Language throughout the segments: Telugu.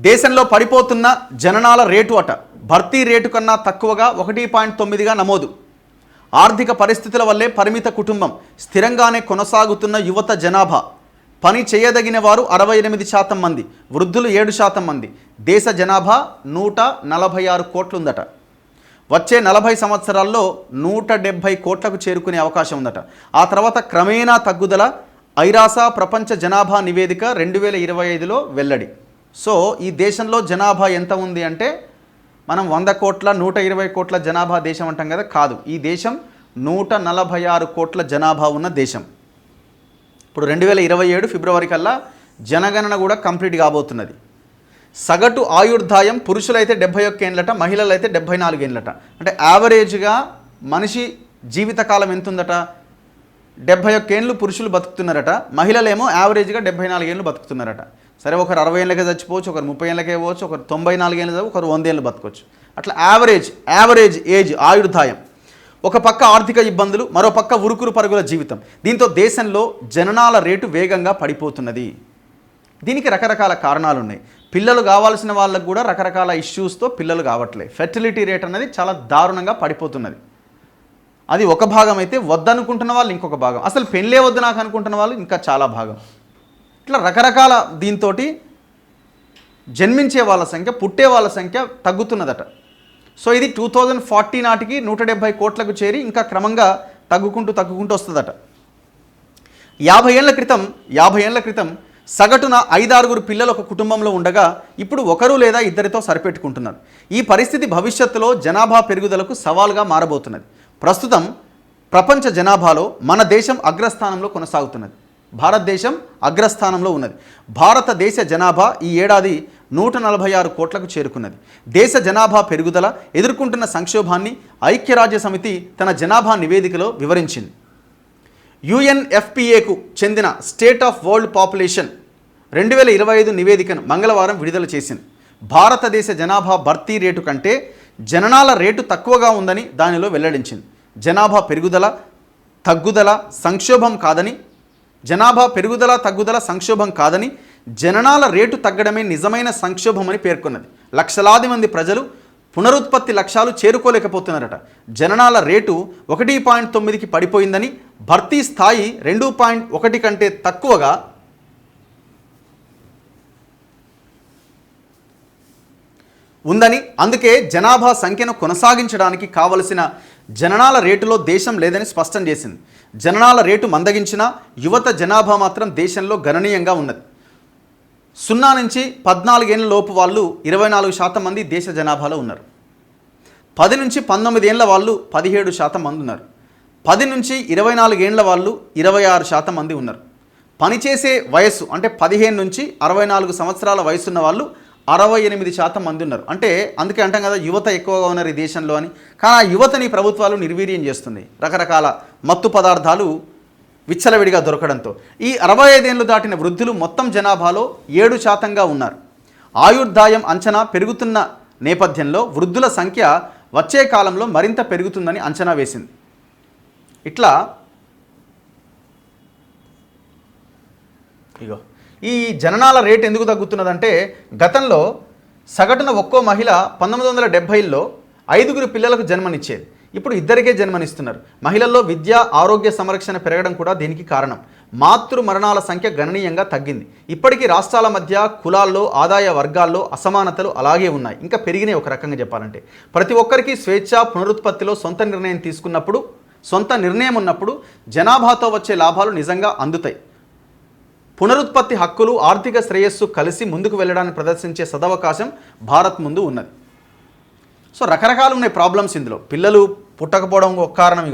దేశంలో పడిపోతున్న జననాల రేటు అట భర్తీ రేటు కన్నా తక్కువగా 1.9గా నమోదు. ఆర్థిక పరిస్థితుల వల్లే పరిమిత కుటుంబం, స్థిరంగానే కొనసాగుతున్న యువత జనాభా, పని చేయదగిన వారు 68% మంది, వృద్ధులు 7% మంది. దేశ జనాభా 146 కోట్లుందట. వచ్చే 40 సంవత్సరాల్లో 170 కోట్లకు చేరుకునే అవకాశం ఉందట. ఆ తర్వాత క్రమేణా తగ్గుదల. ఐరాస ప్రపంచ జనాభా నివేదిక 2025లో వెల్లడి. సో ఈ దేశంలో జనాభా ఎంత ఉంది అంటే మనం 100 కోట్ల 120 కోట్ల జనాభా దేశం అంటాం కదా, కాదు. ఈ దేశం 146 కోట్ల జనాభా ఉన్న దేశం. ఇప్పుడు 2027 ఫిబ్రవరి కల్లా జనగణన కూడా కంప్లీట్ కాబోతున్నది. సగటు ఆయుర్దాయం పురుషులైతే 71 ఏండ్లట, మహిళలైతే 74 ఏండ్లట. అంటే యావరేజ్గా మనిషి జీవితకాలం ఎంత ఉందట? 71 ఏండ్లు పురుషులు బతుకుతున్నారట, మహిళలేమో యావరేజ్గా 74 ఏండ్లు బతుకుతున్నారట. సరే, ఒకరు 60 ఏళ్ళకే చచ్చిపోవచ్చు, ఒకరు 30 ఏళ్ళకే పోవచ్చు, ఒకరు 94 ఏళ్ళు చదువు, ఒకరు 100 ఏళ్ళు బతకొచ్చు. అట్లా యావరేజ్ ఏజ్ ఆయుర్దాయం. ఒక పక్క ఆర్థిక ఇబ్బందులు, మరో పక్క ఉరుకురు పరుగుల జీవితం. దీంతో దేశంలో జననాల రేటు వేగంగా పడిపోతున్నది. దీనికి రకరకాల కారణాలు ఉన్నాయి. పిల్లలు కావాల్సిన వాళ్ళకు కూడా రకరకాల ఇష్యూస్తో పిల్లలు కావట్లేదు. ఫెర్టిలిటీ రేట్ అనేది చాలా దారుణంగా పడిపోతున్నది. అది ఒక భాగం అయితే, వద్దనుకుంటున్న వాళ్ళు ఇంకొక భాగం, అసలు పెళ్ళే వద్దు నాకు అనుకుంటున్న వాళ్ళు ఇంకా చాలా భాగం. ఇట్లా రకరకాల దీంతో జన్మించే వాళ్ళ సంఖ్య, పుట్టే వాళ్ళ సంఖ్య తగ్గుతున్నదట. సో ఇది 2040 నాటికి 170 కోట్లకు చేరి ఇంకా క్రమంగా తగ్గుకుంటూ వస్తుందట. 50 ఏళ్ల క్రితం సగటున 5-6 పిల్లలు ఒక కుటుంబంలో ఉండగా ఇప్పుడు ఒకరు లేదా ఇద్దరితో సరిపెట్టుకుంటున్నారు. ఈ పరిస్థితి భవిష్యత్తులో జనాభా పెరుగుదలకు సవాల్గా మారబోతున్నది. ప్రస్తుతం ప్రపంచ జనాభాలో మన దేశం అగ్రస్థానంలో కొనసాగుతున్నది. భారతదేశం అగ్రస్థానంలో ఉన్నది. భారతదేశ జనాభా ఈ ఏడాది 146 కోట్లకు చేరుకున్నది. దేశ జనాభా పెరుగుదల ఎదుర్కొంటున్న సంక్షోభాన్ని ఐక్యరాజ్య సమితి తన జనాభా నివేదికలో వివరించింది. UNFPAకు చెందిన స్టేట్ ఆఫ్ వరల్డ్ పాపులేషన్ 2025 నివేదికను మంగళవారం విడుదల చేసింది. భారతదేశ జనాభా భర్తీ రేటు కంటే జననాల రేటు తక్కువగా ఉందని దానిలో వెల్లడించింది. జనాభా పెరుగుదల తగ్గుదల సంక్షోభం కాదని, జననాల రేటు తగ్గడమే నిజమైన సంక్షోభమని పేర్కొన్నది. లక్షలాది మంది ప్రజలు పునరుత్పత్తి లక్ష్యాలు చేరుకోలేకపోతున్నారట. జననాల రేటు 1.9కి పడిపోయిందని, భర్తీ స్థాయి 2.1 కంటే తక్కువగా ఉందని, అందుకే జనాభా సంఖ్యను కొనసాగించడానికి కావలసిన జననాల రేటులో దేశం లేదని స్పష్టం చేసింది. జననాల రేటు మందగించినా యువత జనాభా మాత్రం దేశంలో గణనీయంగా ఉన్నది. 0 నుంచి 14 ఏళ్ల లోపు వాళ్ళు 24% మంది దేశ జనాభాలో ఉన్నారు. 10 నుంచి 19 ఏళ్ల వాళ్ళు 17% మంది ఉన్నారు. 10 నుంచి 24 ఏళ్ల వాళ్ళు 26% మంది ఉన్నారు. పనిచేసే వయస్సు అంటే 15 నుంచి 64 సంవత్సరాల వయసున్న వాళ్ళు 68% మంది ఉన్నారు. అంటే అందుకే అంటాం కదా, యువత ఎక్కువగా ఉన్నారు ఈ దేశంలో అని. కానీ ఆ యువతని ప్రభుత్వాలు నిర్వీర్యం చేస్తున్నాయి. రకరకాల మత్తు పదార్థాలు విచ్చలవిడిగా దొరకడంతో ఈ 65 ఏళ్ళు దాటిన వృద్ధులు మొత్తం జనాభాలో 7%గా ఉన్నారు. ఆయుర్దాయం అంచనా పెరుగుతున్న నేపథ్యంలో వృద్ధుల సంఖ్య వచ్చే కాలంలో మరింత పెరుగుతుందని అంచనా వేసింది. ఇట్లా ఈ జననాల రేటు ఎందుకు తగ్గుతున్నదంటే, గతంలో సగటున ఒక్కో మహిళ 1970లో 5 పిల్లలకు జన్మనిచ్చేది. ఇప్పుడు 2కే జన్మనిస్తున్నారు. మహిళల్లో విద్య ఆరోగ్య సంరక్షణ పెరగడం కూడా దీనికి కారణం. మాతృ మరణాల సంఖ్య గణనీయంగా తగ్గింది. ఇప్పటికీ రాష్ట్రాల మధ్య కులాల్లో ఆదాయ వర్గాల్లో అసమానతలు అలాగే ఉన్నాయి, ఇంకా పెరిగినాయి. ఒక రకంగా చెప్పాలంటే ప్రతి ఒక్కరికి స్వేచ్ఛ పునరుత్పత్తిలో సొంత నిర్ణయం ఉన్నప్పుడు జనాభాతో వచ్చే లాభాలు నిజంగా అందుతాయి. పునరుత్పత్తి హక్కులు ఆర్థిక శ్రేయస్సు కలిసి ముందుకు వెళ్ళడానికి ప్రదర్శించే సదవకాశం భారత్ ముందు ఉన్నది. సో రకరకాలు ఉన్నాయి ప్రాబ్లమ్స్ ఇందులో. పిల్లలు పుట్టకపోవడం ఒక కారణం.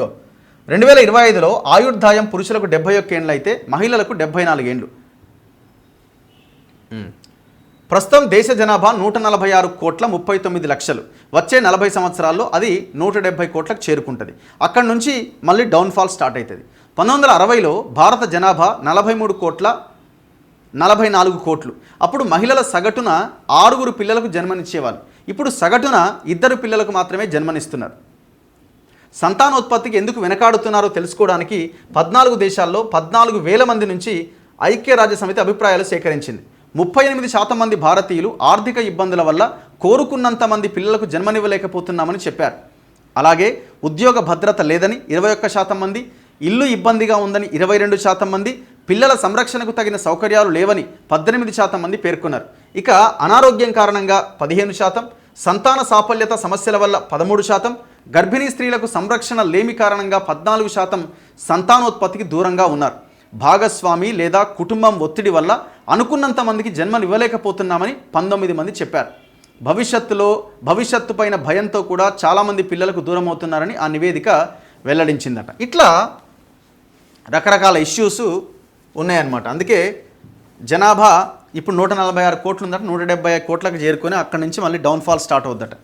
2025లో ఆయుర్దాయం పురుషులకు 71 ఏండ్లు అయితే మహిళలకు 74 ఏండ్లు. ప్రస్తుతం దేశ జనాభా 146 కోట్ల 39 లక్షలు. వచ్చే 40 సంవత్సరాల్లో అది 170 కోట్లకు చేరుకుంటుంది. అక్కడి నుంచి మళ్ళీ డౌన్ఫాల్ స్టార్ట్ అవుతుంది. 1960లో భారత జనాభా 43 కోట్ల 44 కోట్లు. అప్పుడు మహిళల సగటున 6 పిల్లలకు జన్మనిచ్చేవాళ్ళు. ఇప్పుడు సగటున 2 పిల్లలకు మాత్రమే జన్మనిస్తున్నారు. సంతానోత్పత్తికి ఎందుకు వెనకాడుతున్నారో తెలుసుకోవడానికి 14 దేశాల్లో 14,000 మంది నుంచి ఐక్యరాజ్య సమితి అభిప్రాయాలు సేకరించింది. 38% మంది భారతీయులు ఆర్థిక ఇబ్బందుల వల్ల కోరుకున్నంత మంది పిల్లలకు జన్మనివ్వలేకపోతున్నామని చెప్పారు. అలాగే ఉద్యోగ భద్రత లేదని 21% మంది, ఇల్లు ఇబ్బందిగా ఉందని 22% మంది, పిల్లల సంరక్షణకు తగిన సౌకర్యాలు లేవని 18% మంది పేర్కొన్నారు. ఇక అనారోగ్యం కారణంగా 15%, సంతాన సాఫల్యత సమస్యల వల్ల 13%, గర్భిణీ స్త్రీలకు సంరక్షణ లేమి కారణంగా 14% సంతానోత్పత్తికి దూరంగా ఉన్నారు. భాగస్వామి లేదా కుటుంబం ఒత్తిడి వల్ల అనుకున్నంత మందికి జన్మనివ్వలేకపోతున్నామని 19 మంది చెప్పారు. భవిష్యత్తు పైన భయంతో కూడా చాలామంది పిల్లలకు దూరం అవుతున్నారని ఆ నివేదిక వెల్లడించిందట. ఇట్లా రకరకాల ఇష్యూస్ ఉన్నాయన్నమాట. అందుకే జనాభా ఇప్పుడు 146 కోట్లు ఉందట, 175 కోట్లకు చేరుకొని అక్కడి నుంచి మళ్ళీ డౌన్ఫాల్ స్టార్ట్ అవుద్దట.